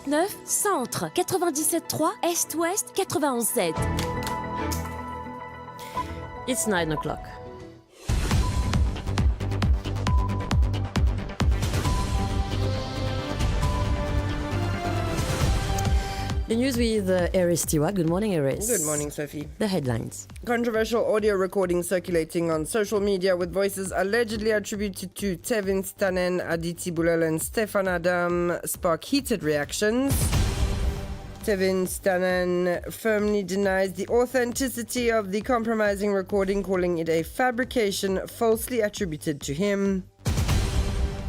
97.9, Centre, 97.3, Est-Ouest, 91.7. It's 9 o'clock. The news with Ayrece Stewart. Good morning, Ayrece. Good morning, Sophie. The headlines. Controversial audio recording circulating on social media with voices allegedly attributed to Tevin Stanen, Aditi Boulel and Stefan Adam spark heated reactions. Tevin Stanen firmly denies the authenticity of the compromising recording, calling it a fabrication falsely attributed to him.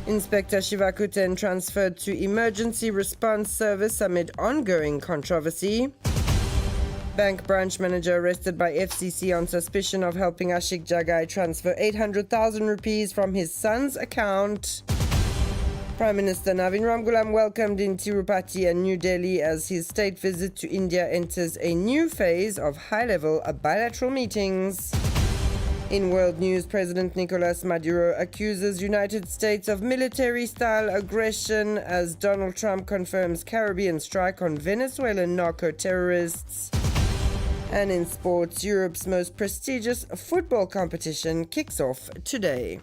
Inspector Shivakuten transferred to Emergency Response Service amid ongoing controversy. Bank branch manager arrested by FCC on suspicion of helping Ashik Jagai transfer 800,000 rupees from his son's account. Prime Minister Navin Ramgoolam welcomed in Tirupati and New Delhi as his state visit to India enters a new phase of high-level bilateral meetings. In world news, President Nicolas Maduro accuses United States of military-style aggression as Donald Trump confirms Caribbean strike on Venezuelan narco-terrorists. And in sports, Europe's most prestigious football competition kicks off today.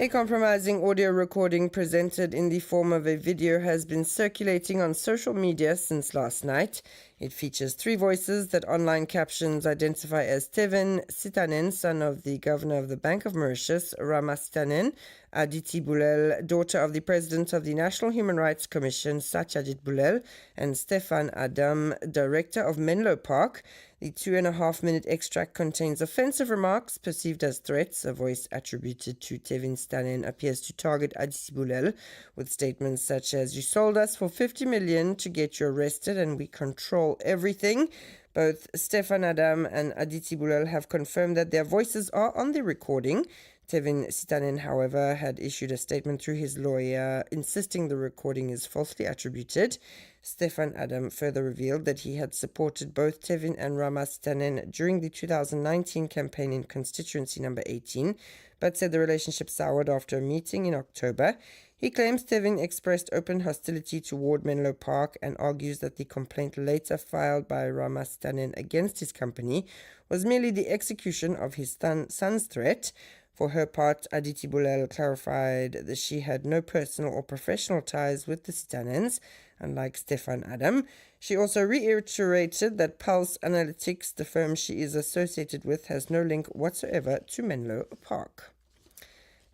A compromising audio recording presented in the form of a video has been circulating on social media since last night. It features three voices that online captions identify as Tevin Sitanen, son of the governor of the Bank of Mauritius, Rama Sitanen, Aditi Boulel, daughter of the president of the National Human Rights Commission, Satyajit Boulel, and Stefan Adam, director of Menlo Park. The 2.5-minute extract contains offensive remarks perceived as threats. A voice attributed to Tevin Stanen appears to target Aditi Boulel with statements such as, "You sold us for 50 million to get you arrested and we control everything." Both Stefan Adam and Aditi Boulel have confirmed that their voices are on the recording. Tevin Sitanen, however, had issued a statement through his lawyer insisting the recording is falsely attributed. Stefan Adam further revealed that he had supported both Tevin and Rama Sitanen during the 2019 campaign in constituency number 18, but said the relationship soured after a meeting in October. He claims Tevin expressed open hostility toward Menlo Park and argues that the complaint later filed by Rama Sitanen against his company was merely the execution of his son's threat. For her part, Aditi Boulel clarified that she had no personal or professional ties with the Sitanens, unlike Stefan Adam. She also reiterated that Pulse Analytics, the firm she is associated with, has no link whatsoever to Menlo Park.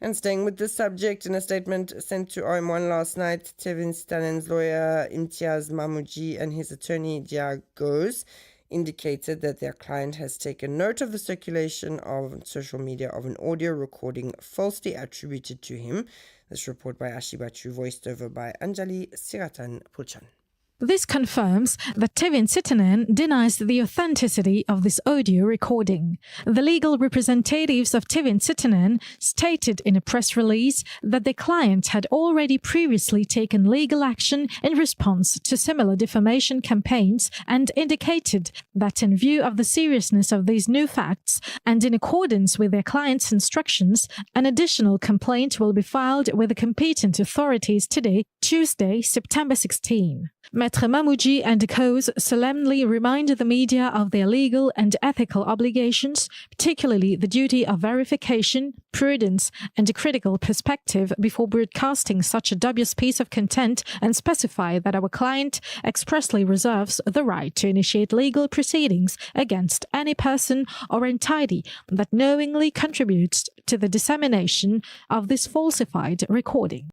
And staying with this subject, in a statement sent to RM1 last night, Tevin Sitanen's lawyer Imtiaz Mamouji and his attorney Dia Goes indicated that their client has taken note of the circulation on social media of an audio recording falsely attributed to him. This report by Ashibachu, voiced over by Anjali Siratan Pulchan. This confirms that Tevin Sitanen denies the authenticity of this audio recording. The legal representatives of Tevin Sitanen stated in a press release that their client had already previously taken legal action in response to similar defamation campaigns and indicated that in view of the seriousness of these new facts and in accordance with their client's instructions, an additional complaint will be filed with the competent authorities today, Tuesday, September 16. Maître Mamouji and co solemnly remind the media of their legal and ethical obligations, particularly the duty of verification, prudence, and a critical perspective before broadcasting such a dubious piece of content, and specify that our client expressly reserves the right to initiate legal proceedings against any person or entity that knowingly contributes to the dissemination of this falsified recording.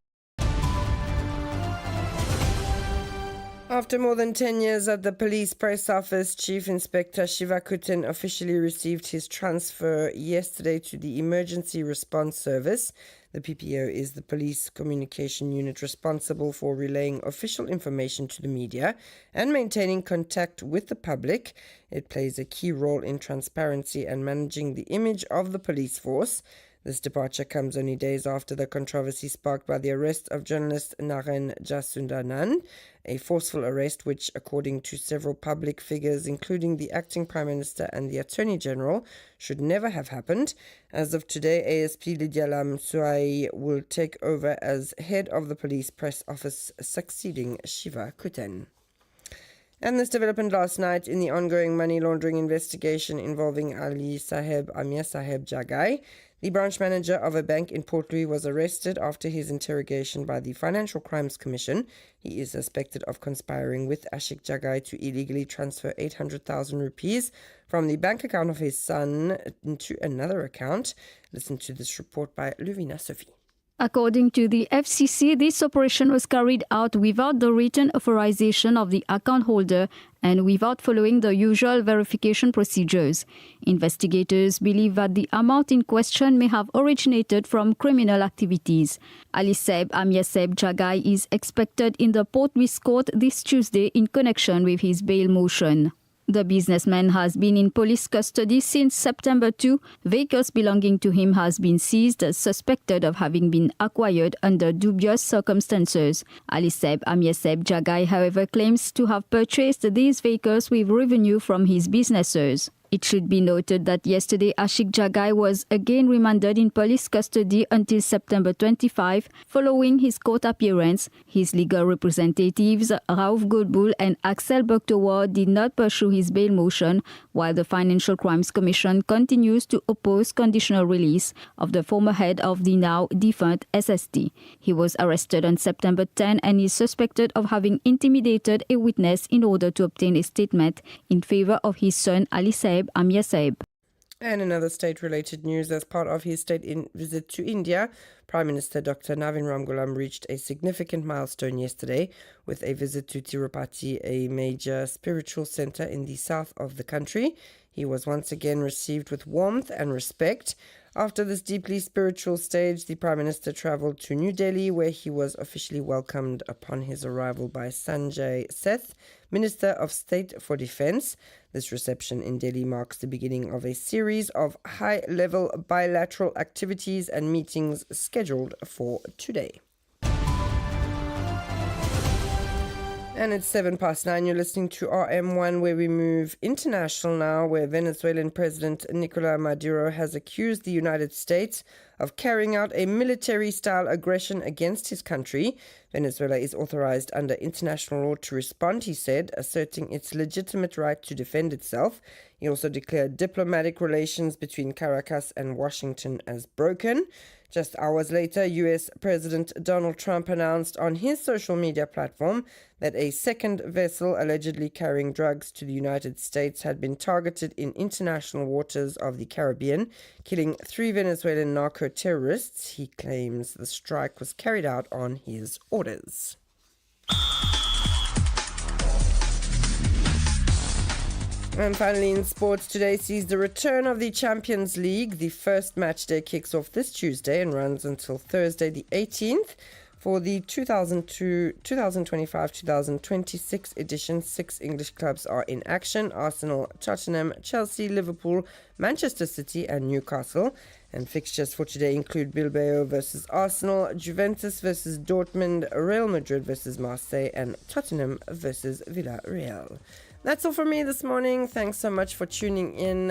After more than 10 years at the police press office, Chief Inspector Shivakuten officially received his transfer yesterday to the Emergency Response Service. The PPO is the police communication unit responsible for relaying official information to the media and maintaining contact with the public. It plays a key role in transparency and managing the image of the police force. This departure comes only days after the controversy sparked by the arrest of journalist Naren Jasundanan, a forceful arrest which, according to several public figures, including the acting Prime Minister and the Attorney General, should never have happened. As of today, ASP Lydia Lam Suai will take over as head of the police press office, succeeding Shiva Kuten. And this development last night in the ongoing money laundering investigation involving Ali Saheb Amir Saheb Jagai. The branch manager of a bank in Port Louis was arrested after his interrogation by the Financial Crimes Commission. He is suspected of conspiring with Ashik Jagai to illegally transfer 800,000 rupees from the bank account of his son into another account. Listen to this report by Luvina Sophie. According to the FCC, this operation was carried out without the written authorization of the account holder and without following the usual verification procedures. Investigators believe that the amount in question may have originated from criminal activities. Ali Seb Amir Seb Jagai is expected in the Port Louis court this Tuesday in connection with his bail motion. The businessman has been in police custody since September 2. Vehicles belonging to him has been seized, suspected of having been acquired under dubious circumstances. Ali Seb Amir Seb Jagai, however, claims to have purchased these vehicles with revenue from his businesses. It should be noted that yesterday Ashik Jagai was again remanded in police custody until September 25 following his court appearance. His legal representatives, Raouf Godboul and Axel Boktowa, did not pursue his bail motion, while the Financial Crimes Commission continues to oppose conditional release of the former head of the now defunct SST. He was arrested on September 10 and is suspected of having intimidated a witness in order to obtain a statement in favor of his son Ali Saeb Amir Saeb. And another state-related news, as part of his state visit to India, Prime Minister Dr. Navin Ramgoolam reached a significant milestone yesterday with a visit to Tirupati, a major spiritual center in the south of the country. He was once again received with warmth and respect. After this deeply spiritual stage, the Prime Minister travelled to New Delhi, where he was officially welcomed upon his arrival by Sanjay Seth, Minister of State for Defence. This reception in Delhi marks the beginning of a series of high-level bilateral activities and meetings scheduled for today. And it's 9:07. You're listening to RM1, where we move international now, where Venezuelan President Nicolás Maduro has accused the United States of carrying out a military-style aggression against his country. Venezuela is authorized under international law to respond, he said, asserting its legitimate right to defend itself. He also declared diplomatic relations between Caracas and Washington as broken. Just hours later, US President Donald Trump announced on his social media platform that a second vessel allegedly carrying drugs to the United States had been targeted in international waters of the Caribbean, killing 3 Venezuelan narco-terrorists. He claims the strike was carried out on his orders. And finally, in sports, today sees the return of the Champions League. The first match day kicks off this Tuesday and runs until Thursday the 18th. For the 2025-2026 edition, 6 English clubs are in action: Arsenal, Tottenham, Chelsea, Liverpool, Manchester City and Newcastle. And fixtures for today include Bilbao versus Arsenal, Juventus versus Dortmund, Real Madrid versus Marseille and Tottenham versus Villarreal. That's all from me this morning. Thanks so much for tuning in.